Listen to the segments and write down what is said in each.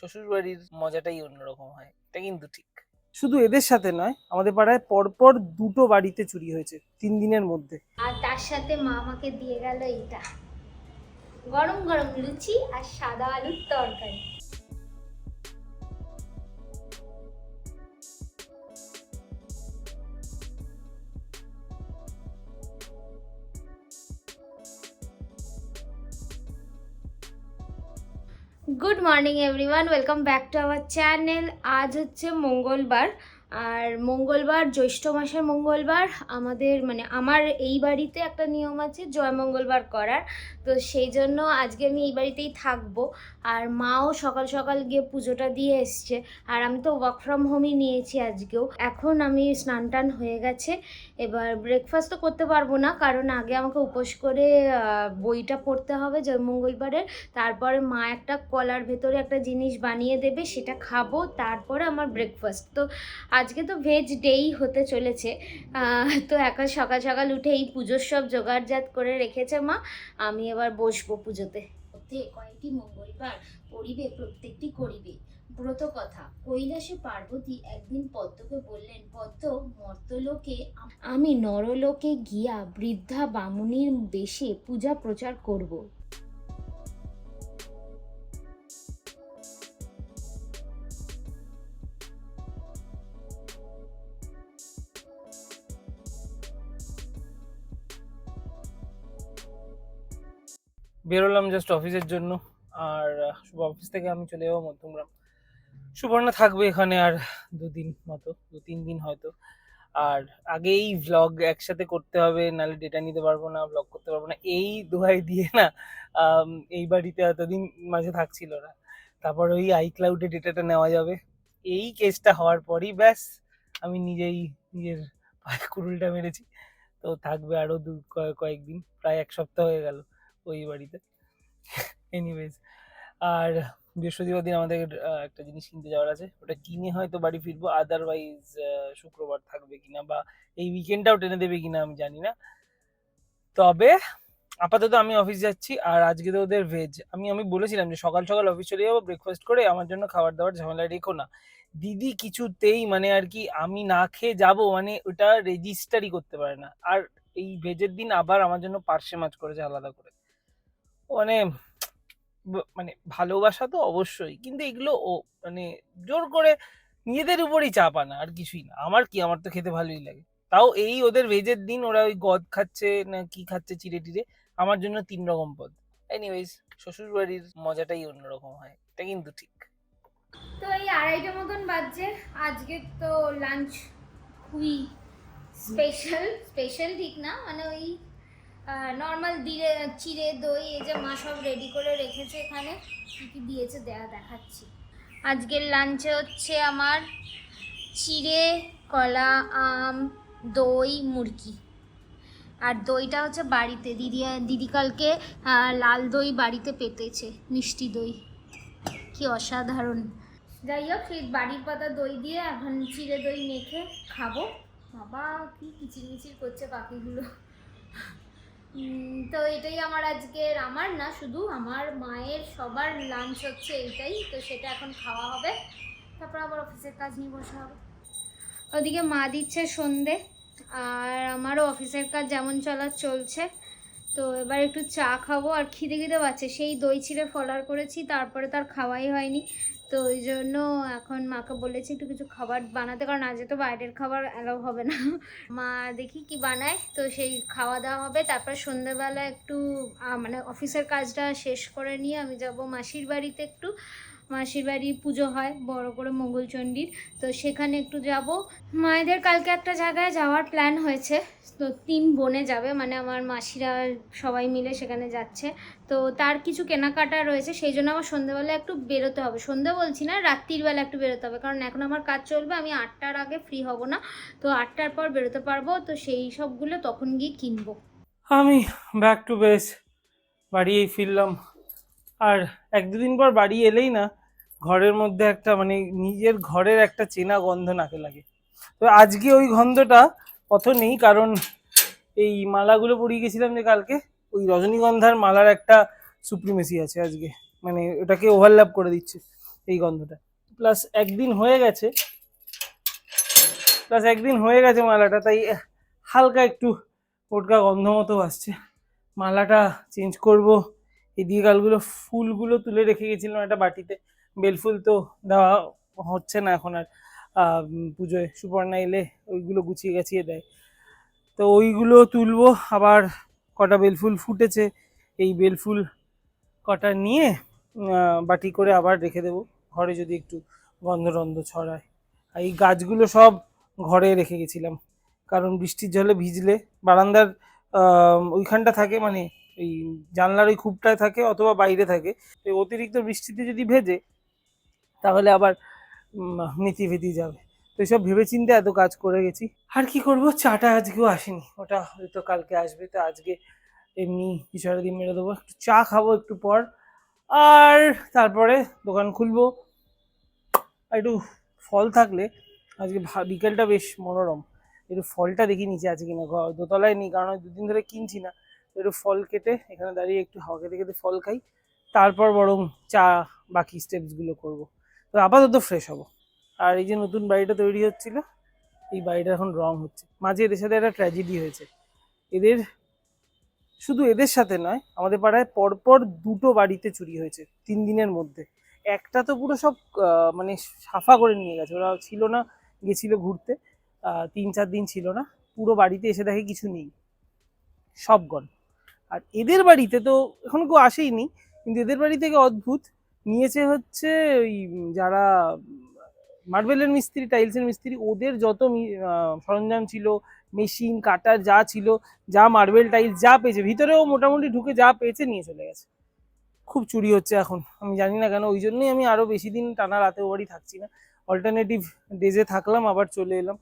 শ্বশুর বাড়ির মজাটাই অন্যরকম হয়, এটা কিন্তু ঠিক। শুধু এদের সাথে নয়, আমাদের পাড়ায় পরপর দুটো বাড়িতে চুরি হয়েছে 3 দিনের মধ্যে। আর তার সাথে মা আমাকে দিয়ে গেল এইটা, গরম গরম লুচি আর সাদা আলুর তরকারি। Good morning everyone, welcome back to our channel. আজ হচ্ছে মঙ্গলবার, আর মঙ্গলবার জ্যৈষ্ঠ মাসের মঙ্গলবার। আমাদের মানে আমার এই বাড়িতে একটা নিয়ম আছে জয় মঙ্গলবার করার, তো সেই জন্য আজকে আমি এই বাড়িতেই থাকবো। আর মাও সকাল সকাল গিয়ে পুজোটা দিয়ে এসছে, আর আমি তো ওয়ার্ক ফ্রম হোমই নিয়েছি আজকেও। এখন আমি স্নান টান হয়ে গেছে, এবার ব্রেকফাস্ট তো করতে পারবো না, কারণ আগে আমাকে উপোস করে বইটা পড়তে হবে জয় মঙ্গলবারের। তারপরে মা একটা কলার ভেতরে একটা জিনিস বানিয়ে দেবে, সেটা খাবো, তারপরে আমার ব্রেকফাস্ট। তো আজকে তো ভেজ ডেই হতে চলেছে। তো এখন সকাল সকাল উঠে এই পুজোর সব জোগাড়জাত করে রেখেছে মা। আমি এবার বসবো পুজোতে। কয়েকটি মঙ্গলবার করিবে, প্রত্যেকটি করিবে ব্রত কথা। কৈলাসে পার্বতী একদিন পদ্মকে বললেন, পদ্ম, মর্তলোকে আমি নরলোকে গিয়া বৃদ্ধা বামুনির বেশে পূজা প্রচার করব। বেরোলাম জাস্ট অফিসের জন্য, আর শুভ অফিস থেকে আমি চলে যাবো মধ্যমগ্রাম। সুবর্ণা থাকবে এখানে আর 2 দিন মতো, 2-3 দিন হয়তো। আর আগেই ভ্লগ একসাথে করতে হবে, নাহলে ডেটা নিতে পারবো না, ভ্লগ করতে পারবো না, এই দোহাই দিয়ে না এই বাড়িতে এতদিন মাঝে থাকছিল না। তারপর ওই আইক্লাউডে ডেটাটা নেওয়া যাবে, এই কেসটা হওয়ার পরই ব্যাস আমি নিজেই নিজের পায়ে কুড়ুলটা মেরেছি। তো থাকবে আরো কয়েকদিন, প্রায় 1 সপ্তাহ হয়ে গেল ওই বাড়িতে। এনিওয়েজ, আর বৃহস্পতিবার দিন আমাদের একটা জিনিস কিনতে যাওয়ার আছে, ওটা কিনে হয়তো বাড়ি ফিরবো। আদারওয়াইজ শুক্রবার থাকবে কিনা বা এই উইকেন্ডটাও টেনে দেবে কিনা আমি জানি না। তবে আপাতত আমি অফিস যাচ্ছি, আর আজকে তো ওদের ভেজ। আমি বলেছিলাম যে সকাল সকাল অফিস চলে যাবো, ব্রেকফাস্ট করে আমার জন্য খাবার দাবার ঝামেলা রেখো না। দিদি কিছুতেই মানে আর কি আমি না খেয়ে যাব, মানে ওটা রেজিস্টারই করতে পারে না। আর এই ভেজের দিন আবার আমার জন্য পার্শে মাছ করেছে আলাদা করে। মানে মানে ভালোবাসা তো অবশ্যই, কিন্তু এগুলো ও মানে জোর করে নিজেদের উপরই চাপ আনা, আর কিছুই না। আমার কি, আমার তো খেতে ভালোই লাগে। তাও এই ওদের ভেজের দিন ওরা ওই গদ খাচ্ছে না কি খাচ্ছে চিড়ে টিড়ে, আমার জন্য 3 রকম পদ। এনিওয়েজ, শ্বশুর বাড়ির মজাটাই অন্যরকম হয়, এটা কিন্তু ঠিক। তো এই 2:30 মতন বাজছে। আজকে তো লাঞ্চ খুবই স্পেশাল, স্পেশাল ঠিক না, মানে ওই নর্মাল দিয়ে চিড়ে দই এই যে মা সব রেডি করে রেখেছে। এখানে কী কী দিয়েছে দেখাচ্ছি। আজকের লাঞ্চে হচ্ছে আমার চিড়ে, কলা, আম, দই, মুরগি। আর দইটা হচ্ছে বাড়িতে দিদি কালকে লাল দই বাড়িতে পেতেছে, মিষ্টি দই, কি অসাধারণ। যাই হোক, সেই বাড়ির পাতা দই দিয়ে এখন চিড়ে দই মেখে খাবো। বাবা কি কিচিরমিচির করছে পাখিগুলো। তো এটাই আমার আজকের, আমার না শুধু আমার মায়ের সবার লাঞ্চ হচ্ছে এইটাই। তো সেটা এখন খাওয়া হবে, তারপর আবার অফিসের কাজ নিয়ে বসা হবে। ওদিকে মা দিচ্ছে সন্ধে, আর আমারও অফিসের কাজ যেমন চলার চলছে। তো এবার একটু চা খাবো, আর খিদে খিদে পাচ্ছে। সেই দই চিড়ে ফলার করেছি, তারপরে তার খাওয়াই হয়নি। তো ওই জন্য এখন মাকে বলেছি একটু কিছু খাবার বানাতে, কারণ আজকে তো বাইরের খাবার অ্যালাউ হবে না। মা দেখি কি বানায়, তো সেই খাওয়া দাওয়া হবে। তারপর সন্ধ্যেবেলা একটু মানে অফিসের কাজটা শেষ করে নিয়ে আমি যাব মাসির বাড়িতে। একটু মাসির বাড়ি পুজো হয় বড় করে মঙ্গলচণ্ডীর, তো সেখানে একটু যাব। মায়েদের কালকে একটা জায়গায় যাওয়ার প্ল্যান হয়েছে, তো 3 বোনে যাবে, মানে আমার মাসিরা সবাই মিলে সেখানে যাচ্ছে। তো তার কিছু কেনাকাটা রয়েছে, সেই জন্য আমার সন্ধ্যেবেলা একটু বেরোতে হবে। সন্ধ্যে বলছি না, রাত্রির বেলা একটু বেরোতে হবে, কারণ এখন আমার কাজ চলবে, আমি 8টার আগে ফ্রি হব না। তো 8টার পর বেরোতে পারবো, তো সেই সবগুলো তখন গিয়ে কিনবো। আমি ব্যাক টু বেস, বাড়ি ফিরলাম। আর 1-2 দিন পর বাড়ি এলেই না ঘরের মধ্যে একটা মানে নিজের ঘরের একটা চেনা গন্ধ নাকে লাগে। তো আজকে ওই গন্ধটা অত নেই, কারণ এই মালাগুলো পরিয়ে গেছিলাম যে কালকে, ওই রজনীগন্ধার মালার একটা সুপ্রিমেসি আছে আজকে, মানে ওটাকে ওভারল্যাপ করে দিচ্ছে। এই গন্ধটা। প্লাস একদিন হয়ে গেছে মালাটা, তাই হালকা একটু পোটকা গন্ধ মতো আসছে। মালাটা চেঞ্জ করব। এদিকে গালগুলো ফুলগুলো তুলে রেখে গেছিলাম একটা বাটিতে, বেলফুল তো দেওয়া হচ্ছে না এখন আর, পুজোয় সুপর্ণা এলে ওইগুলো গুছিয়ে গাছিয়ে দেয়, তো ওইগুলো তুলবো। আবার কটা বেলফুল ফুটেছে, এই বেলফুল কটা নিয়ে বাটি করে আবার রেখে দেবো ঘরে, যদি একটু গন্ধ টন্ধ ছড়ায়। আর এই গাছগুলো সব ঘরে রেখে গেছিলাম, কারণ বৃষ্টির জলে ভিজলে বারান্দার ওইখানটা থাকে, মানে এই জানলার ওই খুবটায় থাকে অথবা বাইরে থাকে, তো অতিরিক্ত বৃষ্টিতে যদি ভেজে তাহলে আবার মেথি ফেতি যাবে। তো এইসব ভেবেচিন্তে এত কাজ করে গেছি। আর কি করব, চাটা আজকেও আসেনি, ওটা হয়তো কালকে আসবে। তো আজকে এমনি কিছু একটা দিন মেরে দেবো, একটু চা খাবো একটু পর, আর তারপরে দোকান খুলবো। আর একটু ফল থাকলে আজকে বিকেলটা বেশ মনোরম, একটু ফলটা দেখি নিচে আছে কিনা, দোতলায় নেই কারণ দুদিন ধরে কিনছি না। একটু ফল কেটে এখানে দাঁড়িয়ে একটু হাওয়া খেতে খেতে ফল খাই, তারপর বরং চা বাকি স্টেপসগুলো করবো। তো আপাতত ফ্রেশ হবো। আর এই যে নতুন বাড়িটা তৈরি হচ্ছিল, এই বাড়িটা এখন রং হচ্ছে। মাঝে এদের সাথে একটা ট্র্যাজেডি হয়েছে। এদের, শুধু এদের সাথে নয়, আমাদের পাড়ায় পরপর দুটো বাড়িতে চুরি হয়েছে 3 দিনের মধ্যে। একটা তো পুরো সব মানে সাফা করে নিয়ে গেছে, ওরা ছিল না, গেছিল ঘুরতে, 3-4 দিন ছিল না, পুরো বাড়িতে এসে দেখে কিছু নেই, সব গন। আর এদের বাড়িতে তো এখনো কেউ আসেইনি, কিন্তু এদের বাড়ি থেকে অদ্ভুত নিয়েছে হচ্ছে ওই যারা মার্বেলের মিস্ত্রি, টাইলসের মিস্ত্রি, ওদের যত সরঞ্জাম ছিল, মেশিন কাটার যা ছিল, যা মার্বেল টাইলস যা পেয়েছে, ভিতরেও মোটামুটি ঢুকে যা পেয়েছে নিয়ে চলে গেছে। খুব চুরি হচ্ছে এখন, আমি জানি না কেন। ওই জন্যই আমি আরো বেশি দিন টানা রাতে ও বাড়ি থাকছি না, অল্টারনেটিভ ডেজে থাকলাম আবার চলে এলাম।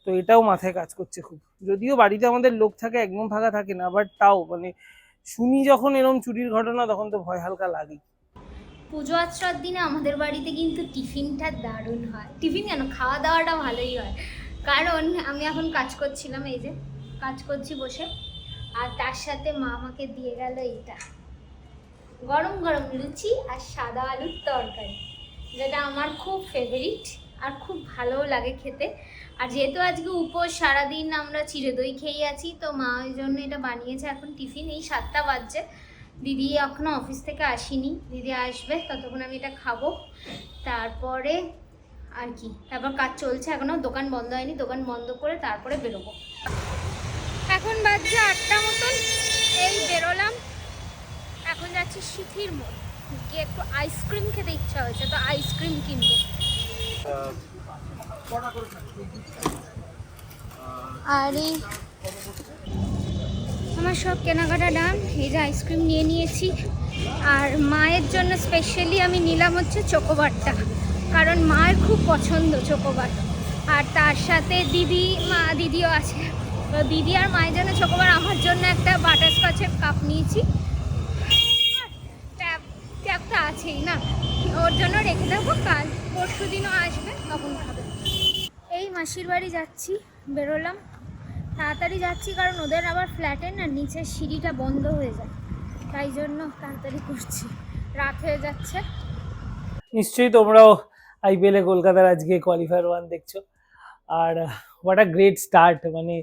তো এটাও মাথায় কাজ করছে খুব, যদিও বাড়িতে আমাদের লোক থাকে, একদম ফাঁকা থাকে না, বাট তাও মানে শুনি যখন এরকম চুরির ঘটনা তখন তো ভয় হালকা লাগেই। পুজো আচরার দিনে আমাদের বাড়িতে কিন্তু টিফিনটা দারুণ হয়। টিফিন কেন, খাওয়া দাওয়াটা ভালোই হয়। কারণ আমি এখন কাজ করছিলাম, এই যে কাজ করছি বসে, আর তার সাথে মা আমাকে দিয়ে গেল এইটা, গরম গরম লুচি আর সাদা আলুর তরকারি, যেটা আমার খুব ফেভারিট আর খুব ভালোও লাগে খেতে। আর যেহেতু আজকে উপোস, সারাদিন আমরা চিড়ে দই খেয়ে আছি, তো মা ওই জন্য এটা বানিয়েছে এখন টিফিন। এই 7টা বাজছে, দিদি এখনো অফিস থেকে আসেনি, দিদি আসবে, ততক্ষণ আমি এটা খাবো। তারপরে আর কি, তারপর কাজ চলছে, এখনো দোকান বন্ধ হয়নি, দোকান বন্ধ করে তারপরে বেরোবো। এখন বাজছে 8টা মতন, এই বেরোলাম, এখন যাচ্ছি সিথির মোড়, গিয়ে একটু আইসক্রিম খেতে ইচ্ছা হয়েছে, তো আইসক্রিম কিনবো। আর এই আমার সব কেনাকাটা ডান, এই যে আইসক্রিম নিয়ে নিয়েছি। আর মায়ের জন্য স্পেশালি আমি নিলাম হচ্ছে চকোবারটা, কারণ মায়ের খুব পছন্দ চকোবার। আর তার সাথে দিদিও আছে, তো দিদি আর মায়ের জন্য চকোবার, আমার জন্য একটা বাটারস্কচের কাপ নিয়েছি। ট্যাব তো আছেই না, ওর জন্য রেখে দেবো, কাল পরশু দিনও আসবে তখন খাবে। এই মাসির বাড়ি যাচ্ছি, বেরোলাম, তাড়াতাড়ি যাচ্ছি কারণ ওদের আবার ফ্ল্যাটে না নিচের সিঁড়িটা বন্ধ হয়ে যায়, তাই জন্য তাড়াতাড়ি করছি, রাত হয়ে যাচ্ছে। নিশ্চয়ই তোমরাও আইপিএলে কলকাতার আজকে কোয়ালিফায়ার 1 দেখছো, আর হোয়াট আ গ্রেট স্টার্ট। মানে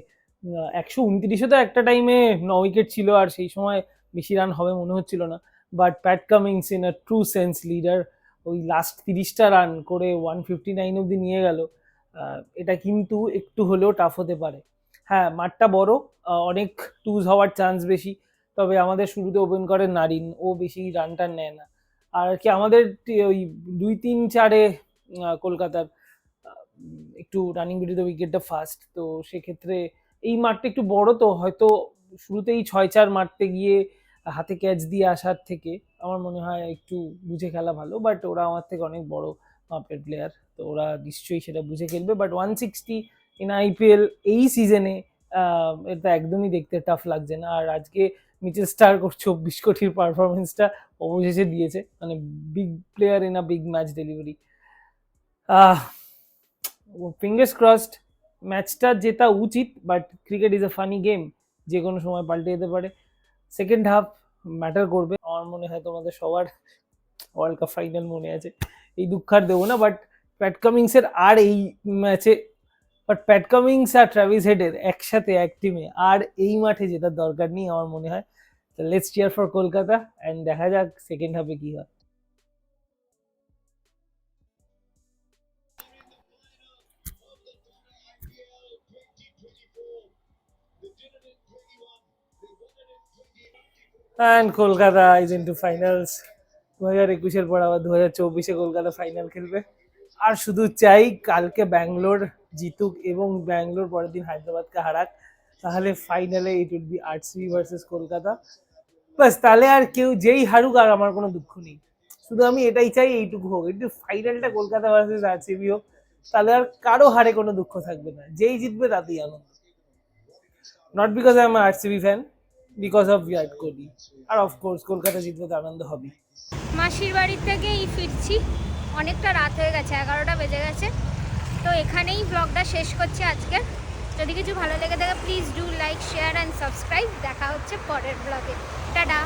129 তো একটা টাইমে 9 উইকেট ছিল, আর সেই সময় বেশি রান হবে মনে হচ্ছিল না, but Pat Cummins in a true sense leader, ওই লাস্ট 30টা রান করে 159 অব্দি নিয়ে গেল। এটা কিন্তু একটু হলেও টাফ হতে পারে। হ্যাঁ, মাঠটা বড়, অনেক টুজ হওয়ার চান্স বেশি, তবে আমাদের শুরুতে ওপেন করে নারিন, ও বেশি রান টান নেয় না। আর কি আমাদের ওই 2-3-4-এ কলকাতার একটু রানিং বিটুইন দ্য উইকেটটা ফাস্ট, তো সেক্ষেত্রে এই মাঠটা একটু বড়, তো হয়তো শুরুতেই 6-4 মারতে গিয়ে হাতে ক্যাচ দিয়ে আসার থেকে আমার মনে হয় একটু বুঝে খেলা ভালো। বাট ওরা আমার থেকে অনেক বড় মাপের প্লেয়ার, তো ওরা নিশ্চয়ই সেটা বুঝে খেলবে। বাট 160 ইন আইপিএল এই সিজনে এটা একদমই দেখতে টাফ লাগছে না। আর আজকে মিচেল স্টার্ক 24 কোটির পারফরমেন্সটা অবশেষে দিয়েছে, মানে big player in a big match delivery. Fingers crossed, ম্যাচটা জেতা উচিত, but cricket is a funny game, যে কোনো সময় পাল্টে যেতে পারে। সেকেন্ড হাফ ম্যাটার করবে। আমার মনে হয় তোমাদের সবার ওয়ার্ল্ড কাপ ফাইনাল মনে আছে, এই দুঃখ আর দেবো না। বাট প্যাট কামিংসের আর এই ম্যাচে, বাট প্যাট কামিংস আর ট্রাভিস হেডের একসাথে এক টিমে আর এই মাঠে জেতার দরকার নেই আমার মনে হয়। Let's cheer for Kolkata and দেখা যাক সেকেন্ড হাফে কি হয়। And Kolkata is into finals. 2021-এর পর আবার 2024-এ কলকাতা ফাইনাল খেলবে। আর শুধু চাই কালকে ব্যাঙ্গালোর জিতুক এবং ব্যাঙ্গালোর পরের দিন হায়দ্রাবাদকে হারাক, তাহলে ফাইনালে it will be RCB versus Kolkata. বাস, তাহলে আর কেউ যেই হারুক আর আমার কোনো দুঃখ নেই। শুধু আমি এটাই চাই এইটুকু হোক, একটু ফাইনালটা কলকাতা ভার্সেস আরসিবি হোক, তাহলে আর কারো হারে কোনো দুঃখ থাকবে না, যেই জিতবে তাতেই আনন্দ। Not because I am RCB fan, because of Virat Kohli. আর অফকোর্স কলকাতা জিতবে তো আনন্দ হবেই। মাসির বাড়ির থেকেই ফিরছি, অনেকটা রাত হয়ে গেছে, 11টা বেজে গেছে। তো এখানেই ব্লগটা শেষ করছি আজকে। যদি কিছু ভালো লেগে থাকে please do like, share and subscribe. দেখা হচ্ছে পরের ব্লগে। টাটা।